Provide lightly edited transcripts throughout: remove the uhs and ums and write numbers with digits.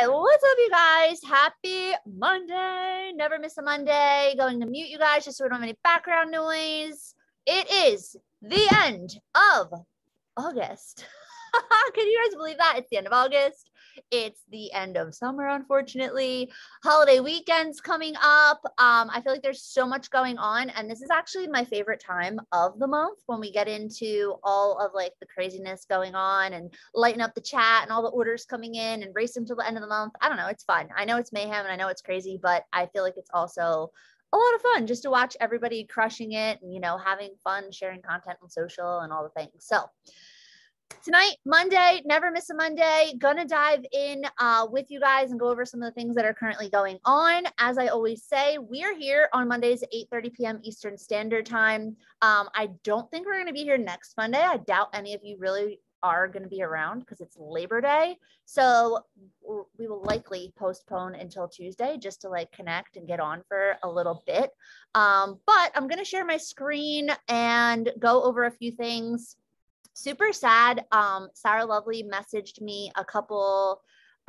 right, what's up, you guys? Happy Monday. Never miss a Monday. Going to mute you guys just so we don't have any background noise. It is the end of August. Can you guys believe that? It's the end of August. It's the end of summer, unfortunately. Holiday weekends coming up. I feel like there's so much going on, and this is actually my favorite time of the month when we get into all of like the craziness going on and lighten up the chat and all the orders coming in and race until the end of the month. I don't know. It's fun. I know it's mayhem and I know it's crazy, but I feel like it's also a lot of fun just to watch everybody crushing it and, you know, having fun, sharing content on social and all the things. So tonight, Monday, never miss a Monday. Gonna dive in with you guys and go over some of the things that are currently going on. As I always say, we are here on Mondays at 8:30 p.m. Eastern Standard Time. I don't think we're gonna be here next Monday. I doubt any of you really are gonna be around because it's Labor Day. So we will likely postpone until Tuesday just to like connect and get on for a little bit. But I'm gonna share my screen and go over a few things. Super sad. Sarah Lovely messaged me a couple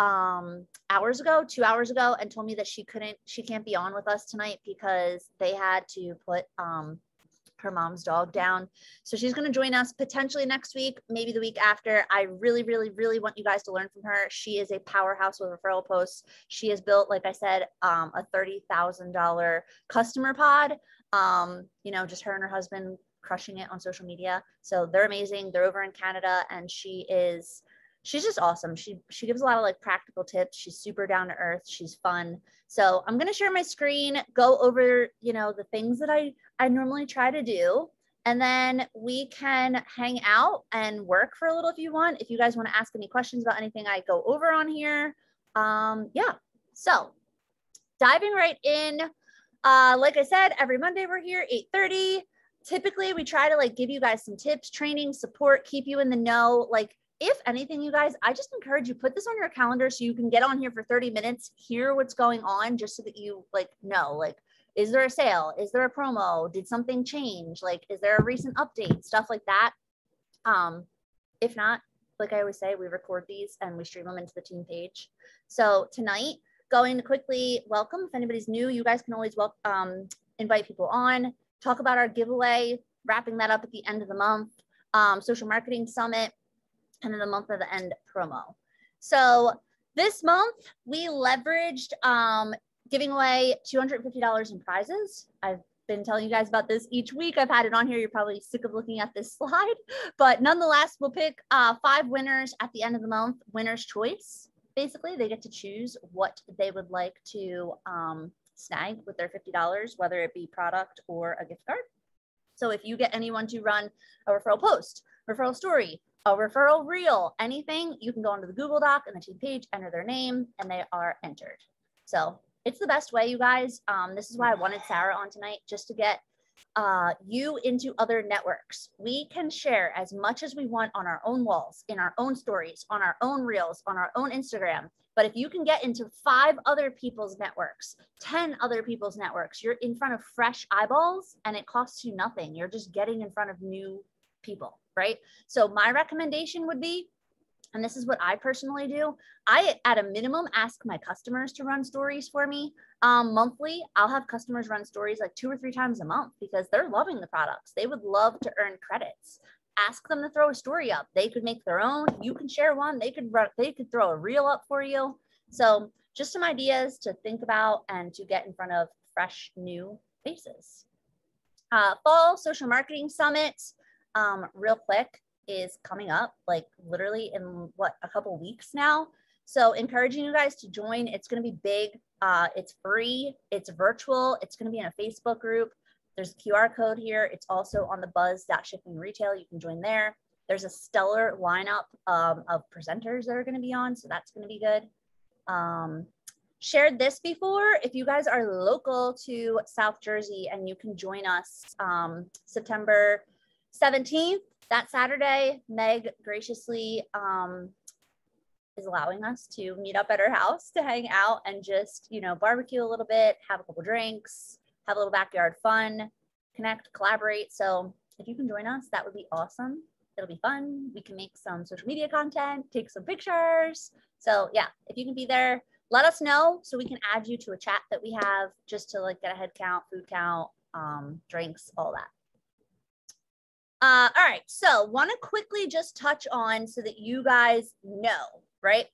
hours ago, 2 hours ago, and told me that she can't be on with us tonight because they had to put her mom's dog down. So she's going to join us potentially next week, maybe the week after. I really, really, really want you guys to learn from her. She is a powerhouse with referral posts. She has built, like I said, a $30,000 customer pod. You know, just her and her husband crushing it on social media. So they're amazing. They're over in Canada, and she's just awesome. She gives a lot of like practical tips. She's super down to earth. She's fun. So I'm going to share my screen, go over, you know, the things that I normally try to do. And then we can hang out and work for a little if you want. If you guys want to ask any questions about anything I go over on here. Yeah. So diving right in. Like I said, every Monday we're here, 8:30. Typically, we try to like give you guys some tips, training, support, keep you in the know. Like, if anything, you guys, I just encourage you, put this on your calendar so you can get on here for 30 minutes, hear what's going on, just so that you like know, like, is there a sale? Is there a promo? Did something change? Like, is there a recent update? Stuff like that. If not, like I always say, we record these and we stream them into the team page. So tonight, going to quickly welcome, if anybody's new, you guys can always invite people on. Talk about our giveaway, wrapping that up at the end of the month, social marketing summit, and then the month of the end promo. So this month we leveraged giving away $250 in prizes. I've been telling you guys about this each week. I've had it on here. You're probably sick of looking at this slide, but nonetheless, we'll pick 5 winners at the end of the month, winner's choice. Basically, they get to choose what they would like to snag with their $50, whether it be product or a gift card. So if you get anyone to run a referral post, referral story, a referral reel, anything, you can go onto the Google Doc and the team page, enter their name, and they are entered. So it's the best way, you guys. This is why I wanted Sarah on tonight, just to get you into other networks. We can share as much as we want on our own walls, in our own stories, on our own reels, on our own Instagram. But if you can get into 5 other people's networks, 10 other people's networks, you're in front of fresh eyeballs and it costs you nothing. You're just getting in front of new people, right? So my recommendation would be, and this is what I personally do, I, at a minimum, ask my customers to run stories for me. Monthly, I'll have customers run stories like 2 or 3 times a month because they're loving the products. They would love to earn credits. Ask them to throw a story up. They could make their own. You can share one. They could throw a reel up for you. So just some ideas to think about and to get in front of fresh new faces. Fall Social Marketing Summit, real quick, is coming up like literally in what, a couple weeks now. So encouraging you guys to join. It's going to be big. It's free. It's virtual. It's going to be in a Facebook group. There's a QR code here. It's also on the buzz.shipping retail. You can join there. There's a stellar lineup of presenters that are going to be on. So that's going to be good. Shared this before. If you guys are local to South Jersey and you can join us September 17th, that Saturday, Meg graciously is allowing us to meet up at her house to hang out and just, you know, barbecue a little bit, have a couple drinks, have a little backyard fun, connect, collaborate. So if you can join us, that would be awesome. It'll be fun. We can make some social media content, take some pictures. So yeah, if you can be there, let us know so we can add you to a chat that we have just to like get a head count, food count, drinks, all that. All right, so want to quickly just touch on so that you guys know, right?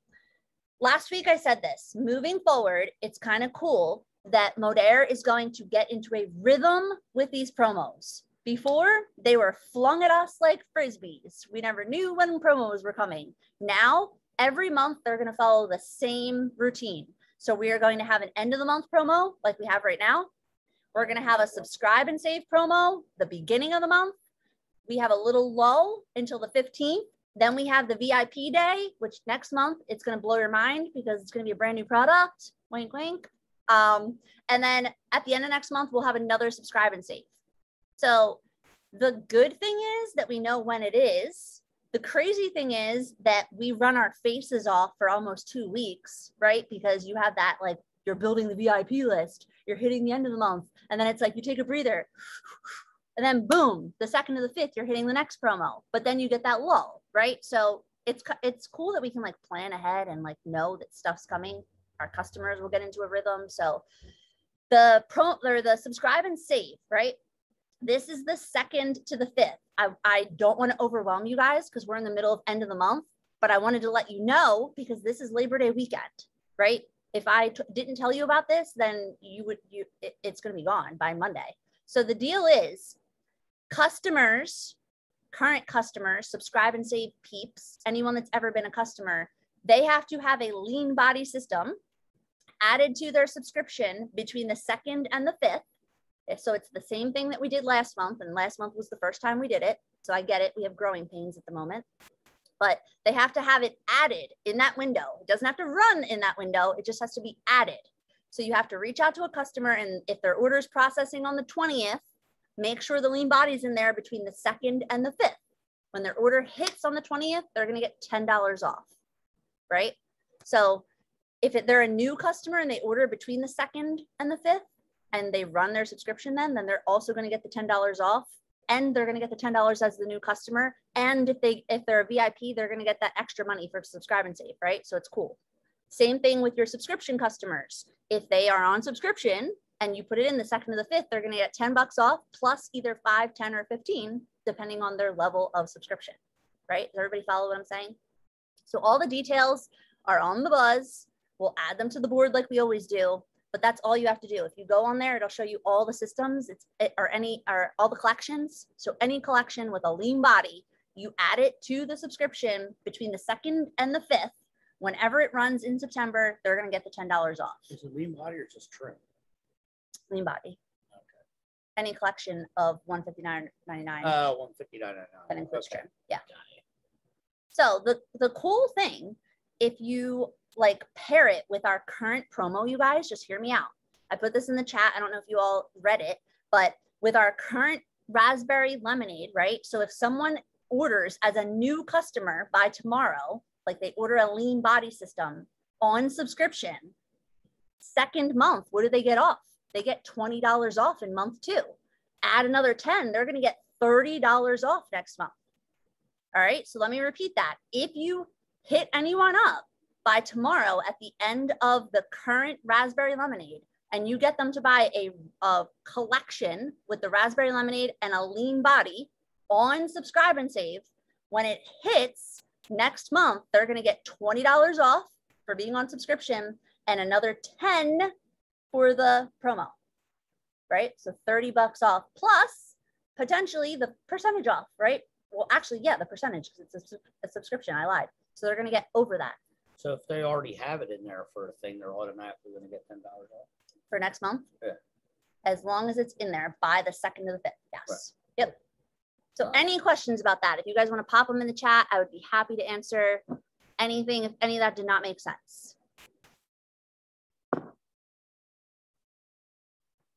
Last week I said this, moving forward, it's kind of cool that Modair is going to get into a rhythm with these promos. Before, they were flung at us like frisbees. We never knew when promos were coming. Now, every month, they're going to follow the same routine. So we are going to have an end of the month promo like we have right now. We're going to have a subscribe and save promo the beginning of the month. We have a little lull until the 15th. Then we have the VIP day, which next month, it's going to blow your mind because it's going to be a brand new product. Wink, wink. And then at the end of next month, we'll have another subscribe and save. So the good thing is that we know when it is. The crazy thing is that we run our faces off for almost 2 weeks, right? Because you have that, like, you're building the VIP list, you're hitting the end of the month, and then it's like you take a breather, and then boom, the 2nd to the 5th, you're hitting the next promo, but then you get that lull, right? So it's cool that we can like plan ahead and like know that stuff's coming. Our customers will get into a rhythm. So the subscribe and save, right? This is the 2nd to the 5th. I don't want to overwhelm you guys because we're in the middle of end of the month, but I wanted to let you know because this is Labor Day weekend, right? If I didn't tell you about this, then it's going to be gone by Monday. So the deal is customers, current customers, subscribe and save peeps, anyone that's ever been a customer, they have to have a lean body system added to their subscription between the 2nd and the 5th. So it's the same thing that we did last month, and last month was the first time we did it. So I get it. We have growing pains at the moment, but they have to have it added in that window. It doesn't have to run in that window. It just has to be added. So you have to reach out to a customer, and if their order is processing on the 20th, make sure the lean body's in there between the 2nd and the 5th. When their order hits on the 20th, they're going to get $10 off, right? So if they're a new customer and they order between the 2nd and the 5th and they run their subscription, then they're also going to get the $10 off, and they're going to get the $10 as the new customer. And if they're a VIP, they're going to get that extra money for subscribe and save, right? So it's cool. Same thing with your subscription customers. If they are on subscription and you put it in the 2nd to the 5th, they're going to get $10 off plus either 5, 10, or 15, depending on their level of subscription, right? Does everybody follow what I'm saying? So all the details are on the buzz. We'll add them to the board like we always do, but that's all you have to do. If you go on there, it'll show you all the systems or all the collections. So any collection with a lean body, you add it to the subscription between the 2nd and the 5th. Whenever it runs in September, they're going to get the $10 off. Is it lean body or just trim? Lean body. Okay. Any collection of $159.99. $159.99. That includes Okay. trim. Yeah. So the cool thing, if you like pair it with our current promo, you guys, just hear me out. I put this in the chat. I don't know if you all read it, but with our current raspberry lemonade, right? So if someone orders as a new customer by tomorrow, like they order a lean body system on subscription, 2nd month, what do they get off? They get $20 off in month 2. Add another 10, they're going to get $30 off next month. All right, so let me repeat that. If you hit anyone up by tomorrow at the end of the current raspberry lemonade and you get them to buy a collection with the raspberry lemonade and a lean body on subscribe and save, when it hits next month, they're going to get $20 off for being on subscription and another 10 for the promo, right? So $30 off plus potentially the percentage off, right? Well, actually, yeah, the percentage, because it's a subscription. I lied. So they're going to get over that. So if they already have it in there for a thing, they're automatically going to get $10 off? For next month? Yeah. As long as it's in there by the 2nd to the 5th. Yes. Right. Yep. So any questions about that? If you guys want to pop them in the chat, I would be happy to answer anything if any of that did not make sense.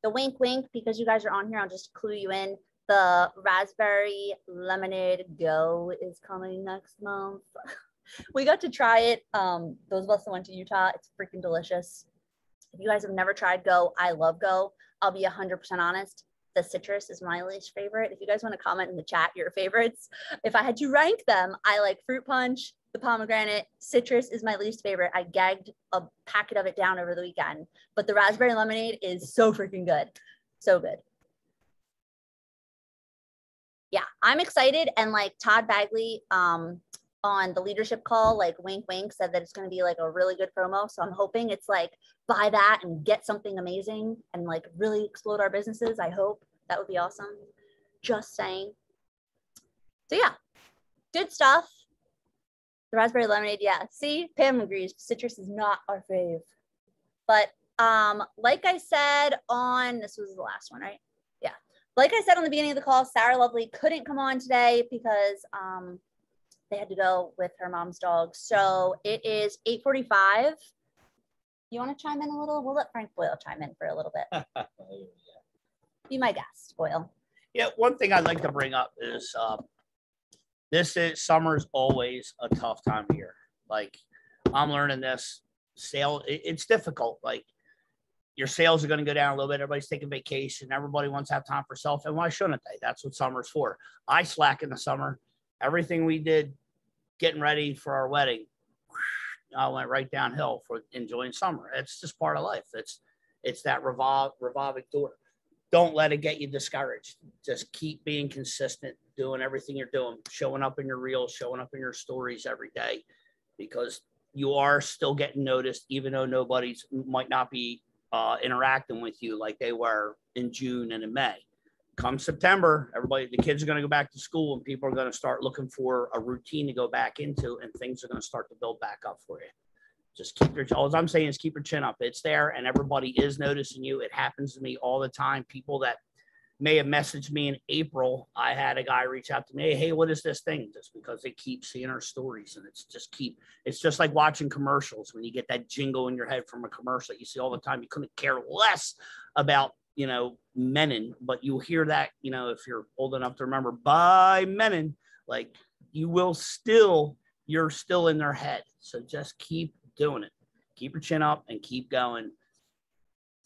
The wink, wink, because you guys are on here, I'll just clue you in. The raspberry lemonade go is coming next month. We got to try it. Those of us that went to Utah, it's freaking delicious. If you guys have never tried go, I love go. I'll be 100% honest. the citrus is my least favorite. If you guys want to comment in the chat your favorites, if I had to rank them, I like fruit punch, the pomegranate. Citrus is my least favorite. I gagged a packet of it down over the weekend, but the raspberry lemonade is so freaking good. So good. Yeah, I'm excited. And like Todd Bagley on the leadership call, like wink, wink, said that it's going to be like a really good promo. So I'm hoping it's like buy that and get something amazing and like really explode our businesses. I hope that would be awesome. Just saying. So yeah, good stuff. The raspberry lemonade. Yeah. See, Pam agrees. Citrus is not our fave. But like I said on, this was the last one, right? Yeah. Like I said on the beginning of the call, Sarah Lovely couldn't come on today because they had to go with her mom's dog. So it is 8:45. You want to chime in a little? We'll let Frank Boyle chime in for a little bit. Be my guest, Boyle. Yeah, one thing I'd like to bring up is summer's always a tough time of year. Like I'm learning this it's difficult. Like your sales are going to go down a little bit. Everybody's taking vacation. Everybody wants to have time for self. And why shouldn't they? That's what summer's for. I slack in the summer. Everything we did getting ready for our wedding, I went right downhill for enjoying summer. It's just part of life. It's that revolving door. Don't let it get you discouraged. Just keep being consistent, doing everything you're doing, showing up in your reels, showing up in your stories every day, because you are still getting noticed, even though nobody's might not be interacting with you like they were in June and in May. Come September, the kids are going to go back to school and people are going to start looking for a routine to go back into, and things are going to start to build back up for you. Just all I'm saying is keep your chin up. It's there and everybody is noticing you. It happens to me all the time. People that may have messaged me in April, I had a guy reach out to me, hey, what is this thing? Just because they keep seeing our stories, and it's just like watching commercials. When you get that jingle in your head from a commercial that you see all the time, you couldn't care less about, Menon, but you'll hear that, if you're old enough to remember, by Menon, like you're still in their head. So just keep doing it. Keep your chin up and keep going.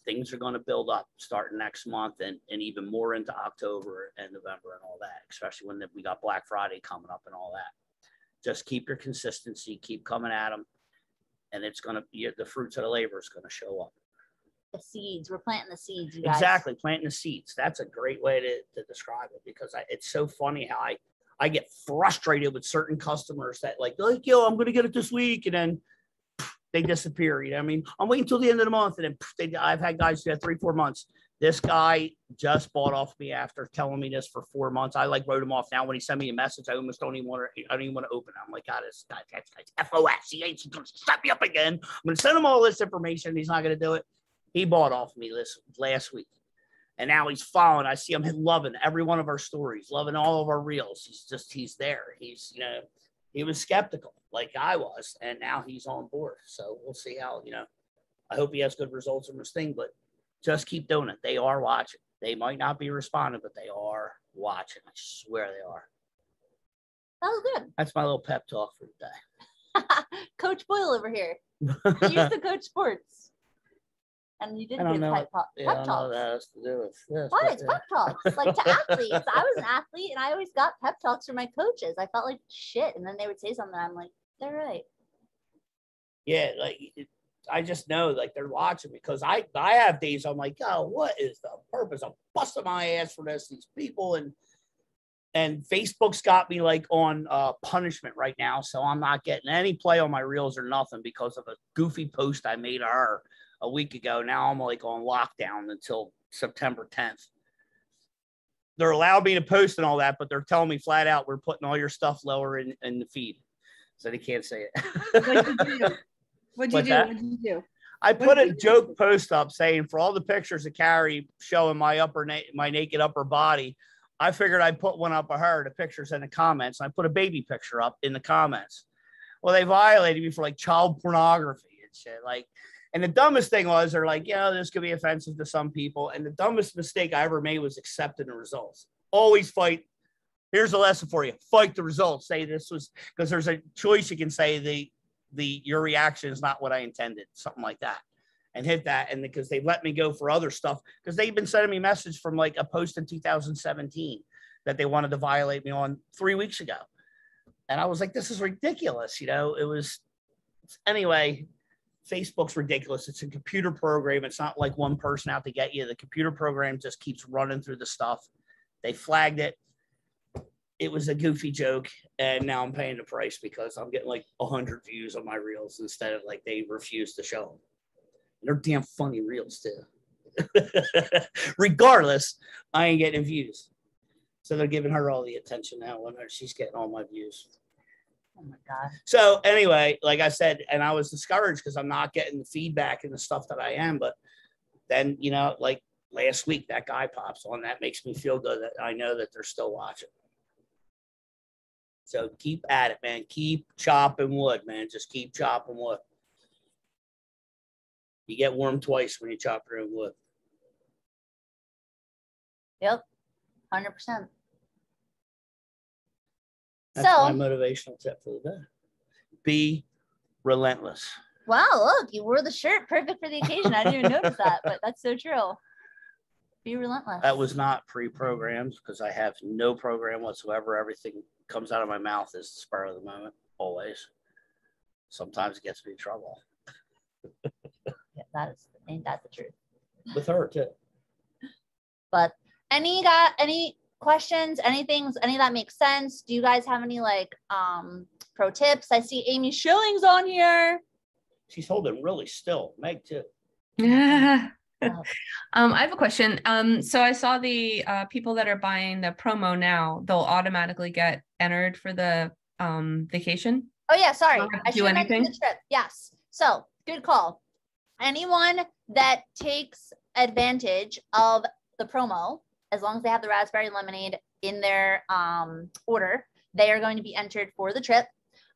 Things are going to build up starting next month and even more into October and November and all that, especially when we got Black Friday coming up and all that. Just keep your consistency, keep coming at them, and it's going to be the fruits of the labor is going to show up. The seeds. We're planting the seeds, you guys. Exactly, planting the seeds. That's a great way to describe it, because it's so funny how I get frustrated with certain customers that like, yo, I'm going to get it this week, and then they disappear. You know what I mean? I'm waiting until the end of the month, and then I've had guys who had 3-4 months. This guy just bought off me after telling me this for 4 months. I like wrote him off. Now when he sent me a message, I almost don't even want to open it. I'm like, God, this guy's FOS. He ain't going to set me up again. I'm going to send him all this information, and he's not going to do it. He bought off me this last week, and now he's following. I see him loving every one of our stories, loving all of our reels. He's there. He was skeptical like I was, and now he's on board. So we'll see how, I hope he has good results from this thing, but just keep doing it. They are watching. They might not be responding, but they are watching. I swear they are. That was good. That's my little pep talk for the day. Coach Boyle over here. She's the coach sports. And you didn't give pep talks. I don't know what that has to do with this. What? It's pep talks. Like to athletes. I was an athlete and I always got pep talks from my coaches. I felt like shit. And then they would say something. I'm like, they're right. Yeah, like I just know like they're watching, because I have days I'm like, oh, what is the purpose? I'm busting my ass for these people, and Facebook's got me like on punishment right now, so I'm not getting any play on my reels or nothing because of a goofy post I made of her a week ago. Now I'm like on lockdown until September 10th. They're allowed me to post and all that, but they're telling me flat out, we're putting all your stuff lower in the feed. So they can't say it. What'd you do? I put a joke post up saying for all the pictures of Carrie showing my my naked upper body, I figured I'd put one up of her, the pictures in the comments. And I put a baby picture up in the comments. Well, they violated me for like child pornography and shit. Like, and the dumbest thing was, they're like, this could be offensive to some people. And the dumbest mistake I ever made was accepting the results. Always fight. Here's a lesson for you. Fight the results. Say this was, because there's a choice. You can say your reaction is not what I intended. Something like that. and hit that. And because they let me go for other stuff, because they've been sending me message from like a post in 2017 that they wanted to violate me on 3 weeks ago. And I was like, this is ridiculous. You know, it was, anyway, Facebook's ridiculous. It's a computer program. It's not like one person out to get you. The computer program just keeps running through the stuff. They flagged it. It was a goofy joke. And now I'm paying the price because I'm getting like 100 views on my reels instead of like they refuse to show them. And they're damn funny reels too. Regardless, I ain't getting views. So they're giving her all the attention now when she's getting all my views. Oh my God. So anyway, like I said, and I was discouraged because I'm not getting the feedback and the stuff that I am. But then, you know, like last week, that guy pops on. That makes me feel good that I know that they're still watching. So keep at it, man. Keep chopping wood, man. Just keep chopping wood. You get warm twice when you chop your own wood. Yep. 100%. That's my motivational tip for the day. Be relentless. Wow, look, you wore the shirt perfect for the occasion. I didn't even notice that, but that's so true. Be relentless. That was not pre-programmed because I have no program whatsoever. Everything comes out of my mouth is the spur of the moment, always. Sometimes it gets me in trouble. Yeah, ain't that the truth? With her too. But any questions, any that makes sense? Do you guys have any like pro tips? I see Amy Schilling's on here. She's holding really still. Meg too. Yeah. I have a question. So I saw the people that are buying the promo now, they'll automatically get entered for the vacation. Oh yeah, sorry. I should mention the trip. Yes. So good call. Anyone that takes advantage of the promo, as long as they have the raspberry lemonade in their order, they are going to be entered for the trip.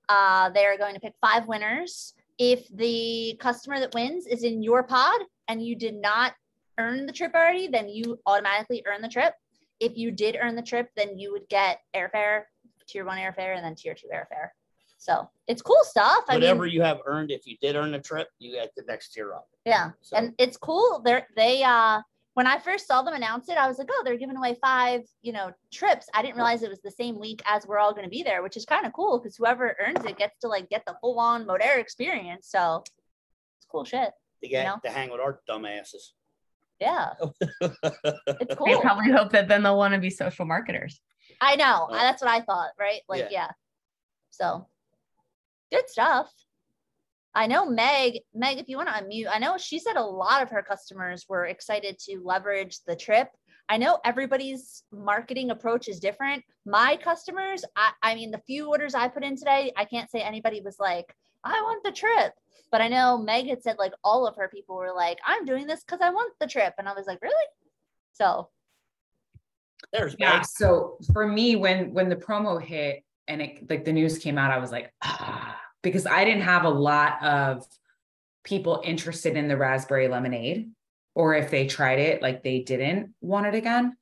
They are going to pick 5 winners. If the customer that wins is in your pod and you did not earn the trip already, then you automatically earn the trip. If you did earn the trip, then you would get airfare, tier 1 airfare, and then tier 2 airfare. So it's cool stuff. Whatever you have earned, if you did earn the trip, you get the next tier up. Yeah. So. And it's cool. When I first saw them announce it, I was like, oh, they're giving away 5, trips. I didn't realize it was the same week as we're all going to be there, which is kind of cool because whoever earns it gets to like get the full on Modera experience. So it's cool shit. To get to hang with our dumbasses. Yeah. It's cool. They probably hope that then they'll want to be social marketers. I know. That's what I thought, right? Like, yeah. So good stuff. I know Meg, if you want to unmute, I know she said a lot of her customers were excited to leverage the trip. I know everybody's marketing approach is different. My customers, I mean, the few orders I put in today, I can't say anybody was like, I want the trip. But I know Meg had said like all of her people were like, I'm doing this because I want the trip. And I was like, really? So there's Meg. Meg. So for me, when the promo hit and it like the news came out, I was like, because I didn't have a lot of people interested in the raspberry lemonade, or if they tried it, like they didn't want it again.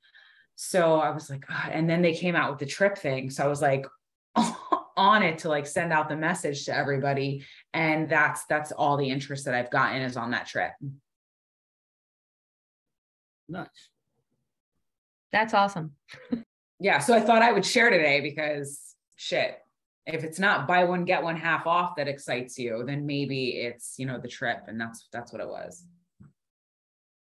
So I was like, and then they came out with the trip thing. So I was like on it to like send out the message to everybody. And that's all the interest that I've gotten is on that trip. Nice. That's awesome. Yeah. So I thought I would share today because shit. If it's not buy one, get one half off that excites you, then maybe it's, the trip. And that's what it was.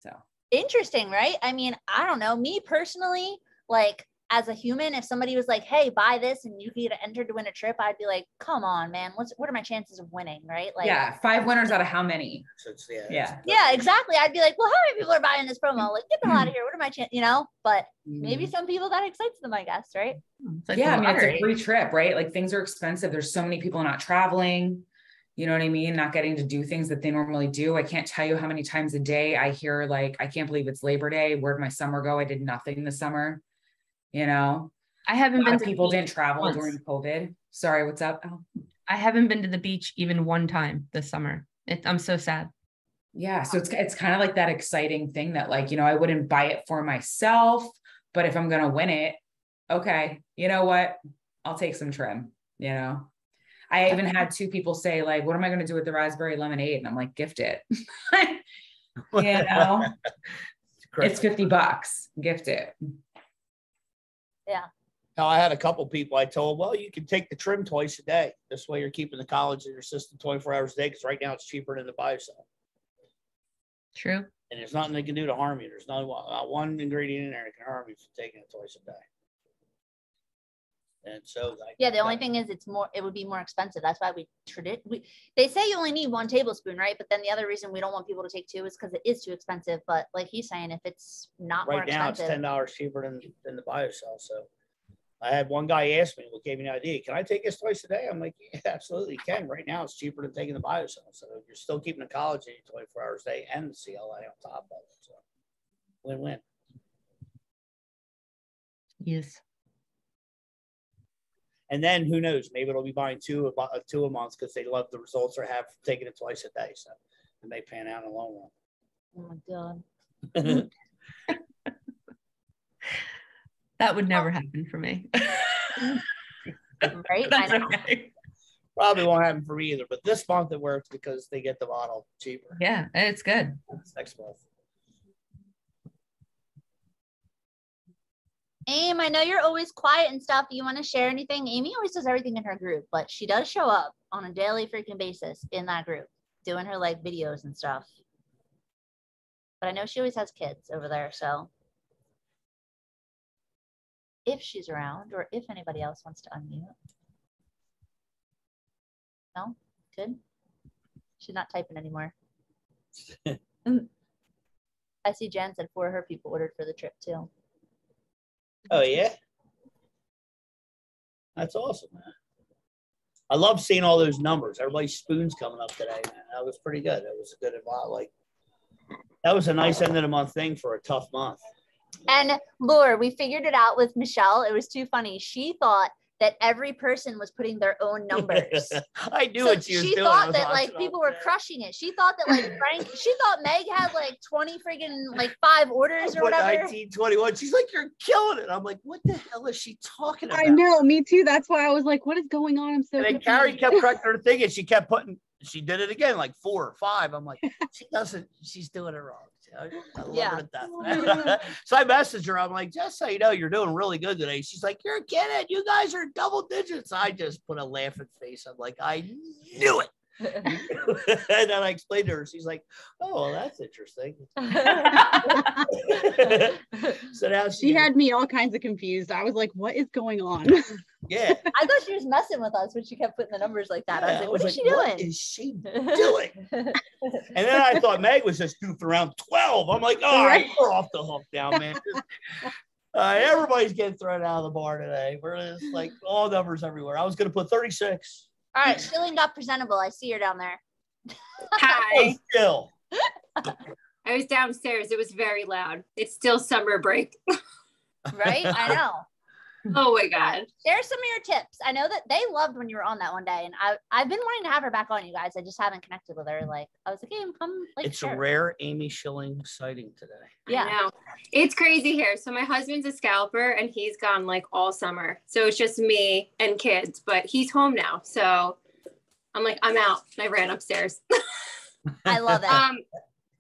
So interesting, right? I mean, I don't know. Me personally, like as a human, if somebody was like, hey, buy this and you get entered to win a trip, I'd be like, come on, man. What are my chances of winning? Right? Like, yeah, 5 winners out of how many? Yeah, exactly. I'd be like, well, how many people are buying this promo? Like, get the hell out of here. What are my chances? But maybe some people that excites them, I guess, right? Like yeah, I mean, it's a free trip, right? Like things are expensive. There's so many people not traveling, you know what I mean? Not getting to do things that they normally do. I can't tell you how many times a day I hear like, I can't believe it's Labor Day. Where'd my summer go? I did nothing this summer. I haven't been. People didn't travel during COVID. Sorry, what's up? Oh. I haven't been to the beach even one time this summer. I'm so sad. Yeah, so it's kind of like that exciting thing that like I wouldn't buy it for myself, but if I'm gonna win it, okay, you know what? I'll take some trim. I even had 2 people say like, what am I going to do with the raspberry lemonade? And I'm like, gift it. You know, it's $50. Gift it. Yeah. Now, I had a couple people I told, well, you can take the trim twice a day. This way you're keeping the collagen in your system 24 hours a day, because right now it's cheaper than the biocell. True. And there's nothing they can do to harm you. There's not one ingredient in there that can harm you from taking it twice a day. And so, yeah, the only thing is it would be more expensive. That's why they say you only need 1 tablespoon, right? But then the other reason we don't want people to take 2 is because it is too expensive. But like he's saying, if it's not more expensive. Right now it's $10 cheaper than the biocell. So I had one guy ask me, what gave me an idea, can I take this twice a day? I'm like, yeah, absolutely you can. Right now it's cheaper than taking the biocell. So you're still keeping the collagen 24 hours a day and the CLA on top of it. So win-win. Yes. And then who knows? Maybe it'll be buying two a month because they love the results or have taken it twice a day. So it may pan out in the long run. Oh my God. That would never happen for me. Right? That's I know. okay. Probably won't happen for me either. But this month it works because they get the bottle cheaper. Yeah, it's good. Next month. Aim, I know you're always quiet and stuff. Do you want to share anything? Amy always does everything in her group, but she does show up on a daily freaking basis in that group, doing her like videos and stuff. But I know she always has kids over there, so if she's around or if anybody else wants to unmute. No? Good? She's not typing anymore. I see Jen said 4 of her people ordered for the trip too. Oh, yeah? That's awesome, man. I love seeing all those numbers. Everybody's spoons coming up today, man. That was pretty good. That was a good that was a nice end of the month thing for a tough month. And Laura, we figured it out with Michelle. It was too funny. She thought that every person was putting their own numbers. I knew what she was doing. She thought that like people were crushing it. She thought that like Frank, she thought Meg had like 20 friggin' like 5 orders or whatever. 1921. She's like, you're killing it. I'm like, what the hell is she talking about? I know, me too. That's why I was like, what is going on? I'm so and then confused. Carrie kept correcting her thing and she kept she did it again, like 4 or 5. I'm like, she's doing it wrong. I love her to death. So I messaged her. I'm like, just so you know, you're doing really good today. She's like, you're kidding. You guys are double digits. I just put a laughing face. I'm like, I knew it. And then I explained to her. She's like, oh, well, that's interesting. So now she had me all kinds of confused. I was like, what is going on? Yeah. I thought she was messing with us when she kept putting the numbers like that. Yeah, I was like, what is she doing? What is she doing? And then I thought Meg was just goofing around 12. I'm like, all right, we're off the hook now, man. Everybody's getting thrown out of the bar today. We're just like all numbers everywhere. I was going to put 36. All right, Schilling got presentable. I see her down there. Hi. Still. I was downstairs. It was very loud. It's still summer break. Right? I know. Oh my God. Share some of your tips. I know that they loved when you were on that one day, and I've been wanting to have her back on, you guys. I just haven't connected with her. Like, I was like, hey, come. Like, It's a rare Amy Schilling sighting today. Yeah. I know. It's crazy here. So my husband's a scalper and he's gone like all summer. So it's just me and kids, but he's home now. So I'm like, I'm out. And I ran upstairs. I love it.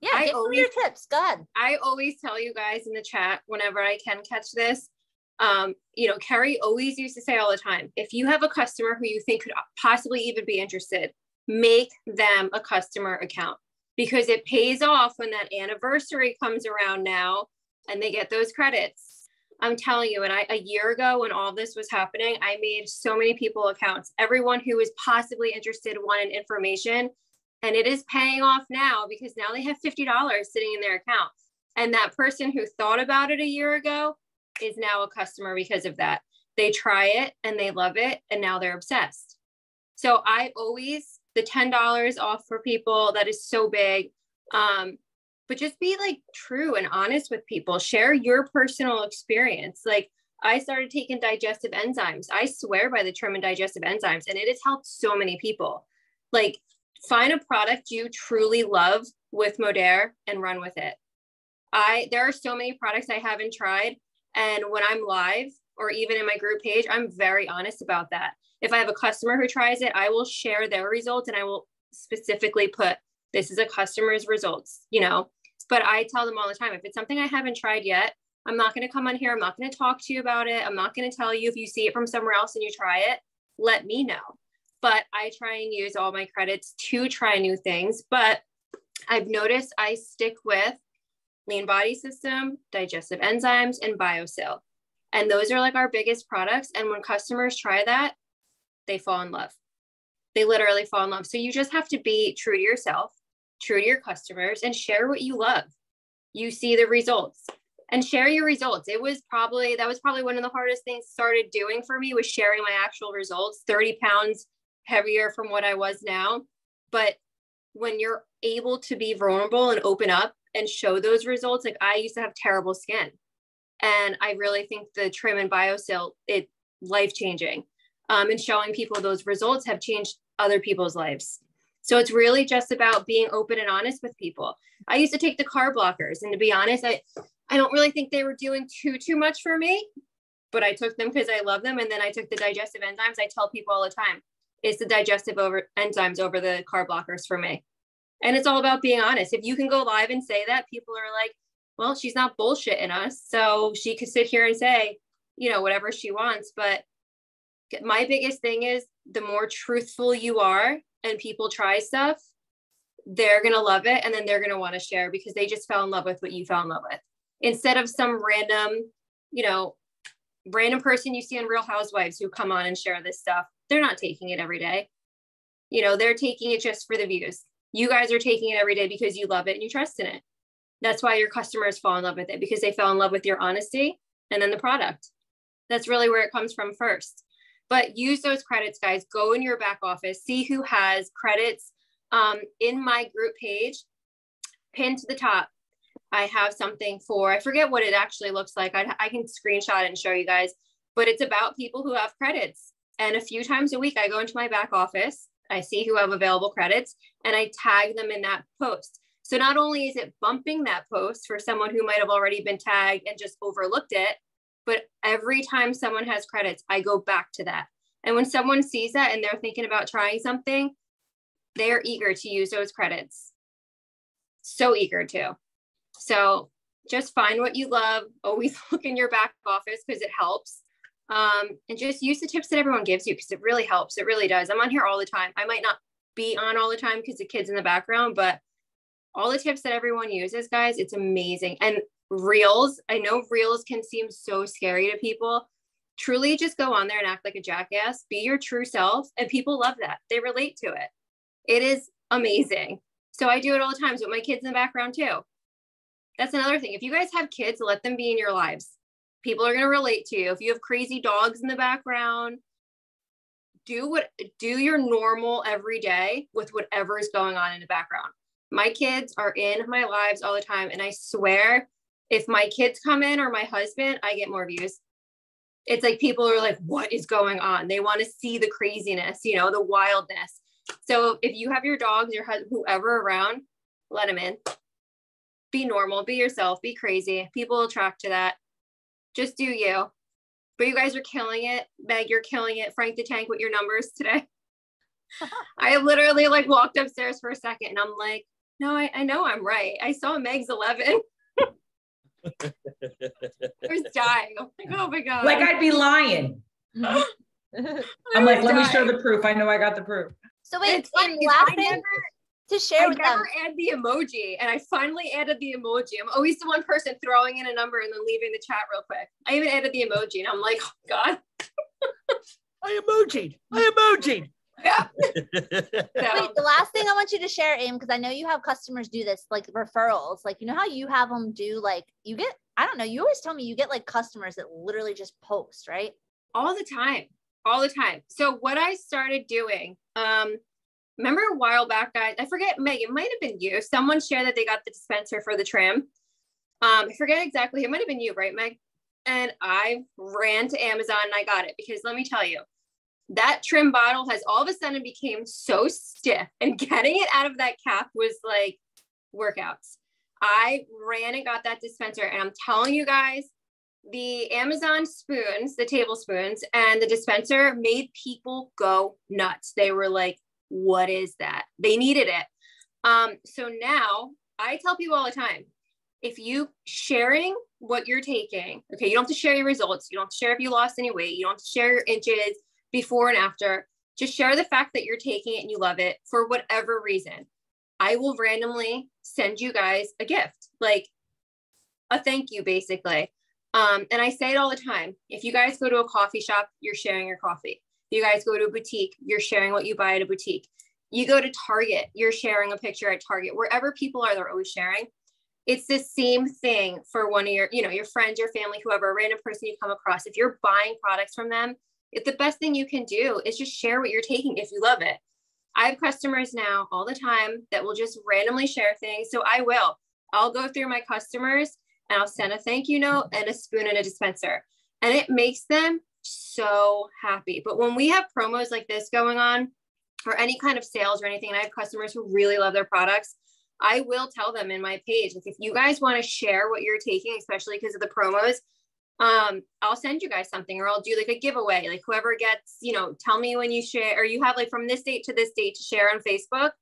Yeah, give some of your tips. Go ahead. I always tell you guys in the chat whenever I can catch this. Carrie always used to say all the time, if you have a customer who you think could possibly even be interested, make them a customer account, because it pays off when that anniversary comes around now and they get those credits. I'm telling you, and a year ago when all this was happening, I made so many people accounts. Everyone who was possibly interested wanted information, and it is paying off now because now they have $50 sitting in their account. And that person who thought about it a year ago is now a customer because of that. They try it and they love it, and now they're obsessed. So I always, the $10 off for people, that is so big. But just be like true and honest with people. Share your personal experience. Like, I started taking digestive enzymes. I swear by the trim and digestive enzymes, and it has helped so many people. Like, find a product you truly love with Modere and run with it. There are so many products I haven't tried. And when I'm live or even in my group page, I'm very honest about that. If I have a customer who tries it, I will share their results and I will specifically put, this is a customer's results, you know, but I tell them all the time, if it's something I haven't tried yet, I'm not going to come on here. I'm not going to talk to you about it. I'm not going to tell you if you see it from somewhere else and you try it, let me know. But I try and use all my credits to try new things. But I've noticed I stick with Lean Body System, digestive enzymes, and BioSil. And those are like our biggest products. And when customers try that, they fall in love. They literally fall in love. So you just have to be true to yourself, true to your customers, and share what you love. You see the results and share your results. That was probably one of the hardest things started doing for me, was sharing my actual results, 30 pounds heavier from what I was now. But when you're able to be vulnerable and open up and show those results, like I used to have terrible skin. And I really think the trim and BioSil, it life-changing. And showing people those results have changed other people's lives. So it's really just about being open and honest with people. I used to take the carb blockers, and to be honest, I don't really think they were doing too much for me, but I took them because I love them. And then I took the digestive enzymes. I tell people all the time, it's the digestive enzymes over the carb blockers for me. And it's all about being honest. If you can go live and say that, people are like, well, she's not bullshitting us. So she could sit here and say, you know, whatever she wants. But my biggest thing is, the more truthful you are and people try stuff, they're going to love it. And then they're going to want to share because they just fell in love with what you fell in love with. Instead of some random, you know, random person you see on Real Housewives who come on and share this stuff. They're not taking it every day. You know, they're taking it just for the views. You guys are taking it every day because you love it and you trust in it. That's why your customers fall in love with it, because they fell in love with your honesty and then the product. That's really where it comes from first. But use those credits, guys. Go in your back office, see who has credits. In my group page, pinned to the top, I have something for, I forget what it actually looks like. I can screenshot it and show you guys, but it's about people who have credits. And a few times a week, I go into my back office, I see who have available credits, and I tag them in that post. So not only is it bumping that post for someone who might have already been tagged and just overlooked it, but every time someone has credits, I go back to that. And when someone sees that and they're thinking about trying something, they're eager to use those credits. So eager to. So just find what you love. Always look in your back office because it helps. And just use the tips that everyone gives you because it really helps. It really does. I'm on here all the time. I might not be on all the time because the kid's in the background, but all the tips that everyone uses, guys, it's amazing. And reels, I know reels can seem so scary to people. Truly just go on there and act like a jackass, be your true self, and people love that. They relate to it. It is amazing. So I do it all the time with my kids in the background too. That's another thing. If you guys have kids, let them be in your lives. People are going to relate to you. If you have crazy dogs in the background, do your normal every day with whatever is going on in the background. My kids are in my lives all the time. And I swear, if my kids come in or my husband, I get more views. It's like people are like, what is going on? They want to see the craziness, you know, the wildness. So if you have your dogs, your whoever around, let them in. Be normal, be yourself, be crazy. People will attract to that. Just do you. But you guys are killing it. Meg, you're killing it. Frank the Tank with your numbers today. I literally like walked upstairs for a second and I'm like, no, I know I'm right. I saw Meg's 11. I was dying. I'm like, oh my God. Like I'd be lying. I'm like, let me show the proof. I know I got the proof. So wait, I'm laughing to share with them. I never add the emoji, and I finally added the emoji. I'm always the one person throwing in a number and then leaving the chat real quick. I even added the emoji, and I'm like, oh God. I emojied. Yeah. Wait, the last thing I want you to share, Aim, because I know you have customers do this, like referrals. Like, you know how you have them do, like, you get, I don't know, you always tell me you get like customers that literally just post, right? All the time. So what I started doing, remember a while back, guys, I forget, Meg, it might have been you. Someone shared that they got the dispenser for the trim. I forget exactly. It might have been you, right, Meg? And I ran to Amazon and I got it because let me tell you, that trim bottle has all of a sudden became so stiff, and getting it out of that cap was like workouts. I ran and got that dispenser, and I'm telling you guys, the Amazon spoons, the tablespoons, and the dispenser made people go nuts. They were like, what is that? They needed it. So now I tell people all the time, if you sharing what you're taking, okay, you don't have to share your results. You don't have to share if you lost any weight. You don't have to share your inches before and after. Just share the fact that you're taking it and you love it for whatever reason. I will randomly send you guys a gift, like a thank you, basically. And I say it all the time. If you guys go to a coffee shop, you're sharing your coffee. If you guys go to a boutique, you're sharing what you buy at a boutique. You go to Target, you're sharing a picture at Target. Wherever people are, they're always sharing. It's the same thing for one of your, your friends, your family, whoever, a random person you come across. If you're buying products from them, the best thing you can do is just share what you're taking if you love it. I have customers now all the time that will just randomly share things. So I'll go through my customers and I'll send a thank you note and a spoon and a dispenser. And it makes them so happy. But when we have promos like this going on, or any kind of sales or anything, and I have customers who really love their products, I will tell them in my page, like, if you guys want to share what you're taking, especially because of the promos, I'll send you guys something, or I'll do like a giveaway, like whoever gets, tell me when you share, or you have like from this date to this date to share on Facebook.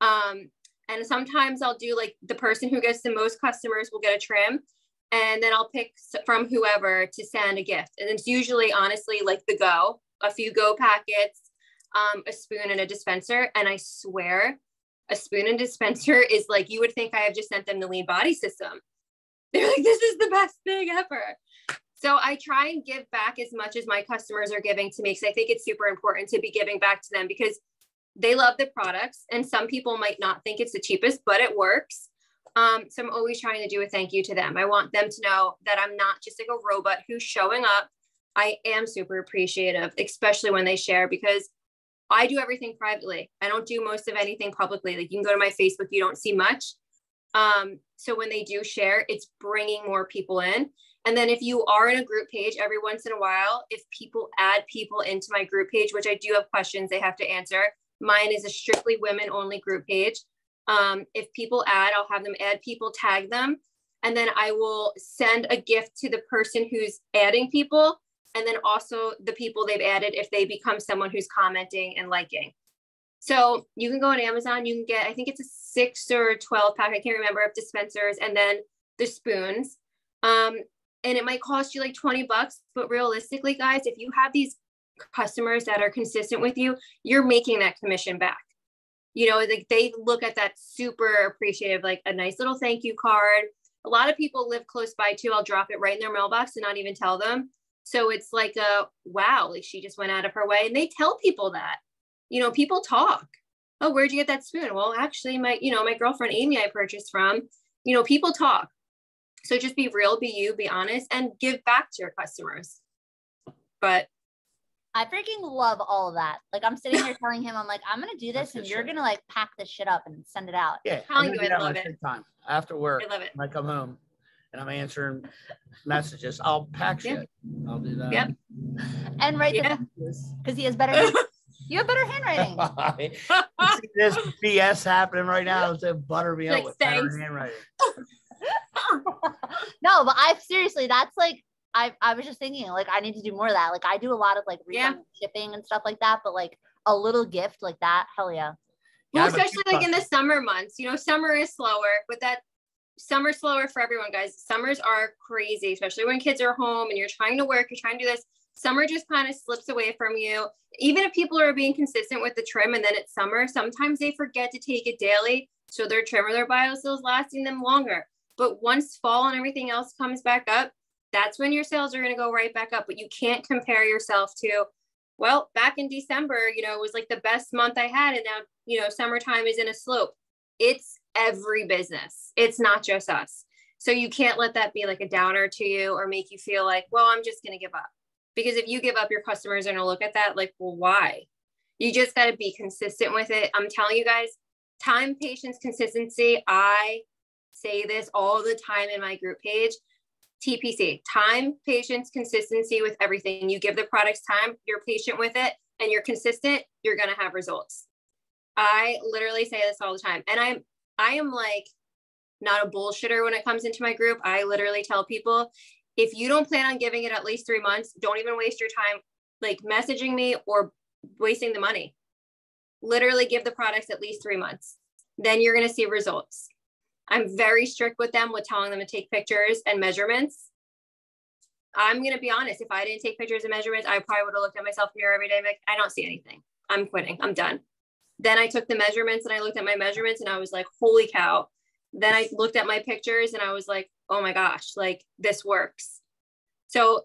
And sometimes I'll do like the person who gets the most customers will get a trim, and then I'll pick from whoever to send a gift. And it's usually honestly like a few Go packets, a spoon and a dispenser. And I swear a spoon and dispenser is like, you would think I have just sent them the Lean Body System. They're like, this is the best thing ever. So I try and give back as much as my customers are giving to me, because I think it's super important to be giving back to them, because they love the products, and some people might not think it's the cheapest, but it works. So I'm always trying to do a thank you to them. I want them to know that I'm not just like a robot who's showing up. I am super appreciative, especially when they share, because I do everything privately. I don't do most of anything publicly. Like, you can go to my Facebook, you don't see much. So when they do share, it's bringing more people in. And then if you are in a group page, every once in a while, if people add people into my group page, which I do have questions they have to answer, mine is a strictly women only group page. If people add, I'll have them add people, tag them. And then I will send a gift to the person who's adding people. And then also the people they've added, if they become someone who's commenting and liking. So you can go on Amazon, you can get, I think it's a 6 or 12 pack, I can't remember, of dispensers, and then the spoons. And it might cost you like $20, but realistically, guys, if you have these customers that are consistent with you, you're making that commission back. Like, they look at that super appreciative, like a nice little thank you card. A lot of people live close by too. I'll drop it right in their mailbox and not even tell them. So it's like wow, like she just went out of her way. And they tell people that, people talk. Oh, where'd you get that spoon? Well, actually my girlfriend Amy, I purchased from. People talk. So just be real, be you, be honest, and give back to your customers. But I freaking love all of that. Like, I'm sitting here telling him, I'm like, I'm going to do this, and you're going to like pack this shit up and send it out. Yeah. I love it. Time. After work, I love it. when I come home and I'm answering messages, I'll pack shit. I'll do that. Yep. And write the thank yous, because he has better. You have better handwriting. You see this BS happening right now. It's butter me up with better handwriting. No, but that's like, I was just thinking, like, I need to do more of that. Like, I do a lot of like shipping and stuff like that, but like a little gift like that, hell yeah. Well, especially like in the summer months, summer is slower, but that summer's slower for everyone, guys. Summers are crazy, especially when kids are home and you're trying to work, you're trying to do this. Summer just kind of slips away from you. Even if people are being consistent with the trim and then it's summer, sometimes they forget to take it daily. So their trim or their BioSteel is lasting them longer. But once fall and everything else comes back up, that's when your sales are going to go right back up. But you can't compare yourself to, well, back in December, it was like the best month I had. And now, summertime is in a slope. It's every business. It's not just us. So you can't let that be like a downer to you or make you feel like, well, I'm just going to give up. Because if you give up, your customers are going to look at that like, well, why? You just got to be consistent with it. I'm telling you guys, time, patience, consistency. I say this all the time in my group page. TPC, time, patience, consistency with everything. You give the products time, you're patient with it, and you're consistent, you're going to have results. I literally say this all the time. And I am like not a bullshitter when it comes into my group. I literally tell people, If you don't plan on giving it at least 3 months, don't even waste your time like messaging me or wasting the money. Literally give the products at least 3 months. Then you're going to see results. I'm very strict with them with telling them to take pictures and measurements. I'm going to be honest. If I didn't take pictures and measurements, I probably would have looked at myself in the mirror every day and like, I don't see anything. I'm quitting. I'm done. Then I took the measurements and I looked at my measurements and I was like, holy cow. Then I looked at my pictures and I was like, oh my gosh, like this works. So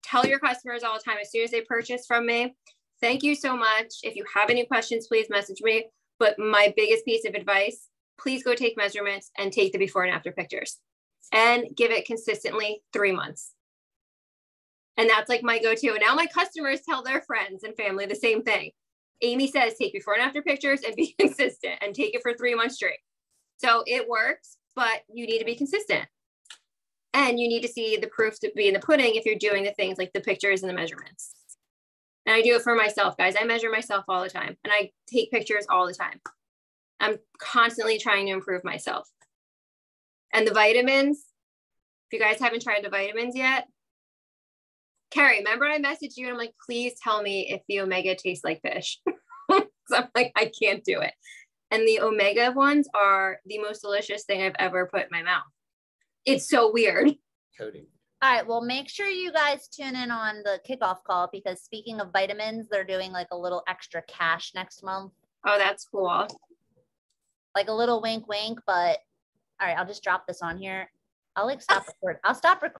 tell your customers all the time, as soon as they purchase from me, thank you so much. If you have any questions, please message me. But my biggest piece of advice, please go take measurements and take the before and after pictures and give it consistently 3 months. And that's like my go-to. And now my customers tell their friends and family the same thing. Amy says, take before and after pictures and be consistent and take it for 3 months straight. So it works, but you need to be consistent. And you need to see the proof to be in the pudding if you're doing the things like the pictures and the measurements. And I do it for myself, guys. I measure myself all the time and I take pictures all the time. I'm constantly trying to improve myself. And the vitamins, if you guys haven't tried the vitamins yet, Carrie, remember I messaged you and I'm like, please tell me if the omega tastes like fish. So I'm like, I can't do it. And the omega ones are the most delicious thing I've ever put in my mouth. It's so weird. Cody. All right, well, make sure you guys tune in on the kickoff call because speaking of vitamins, they're doing like a little extra cash next month. Oh, that's cool. Like a little wink, wink, but all right, I'll just drop this on here. I'll like stop recording. I'll stop recording.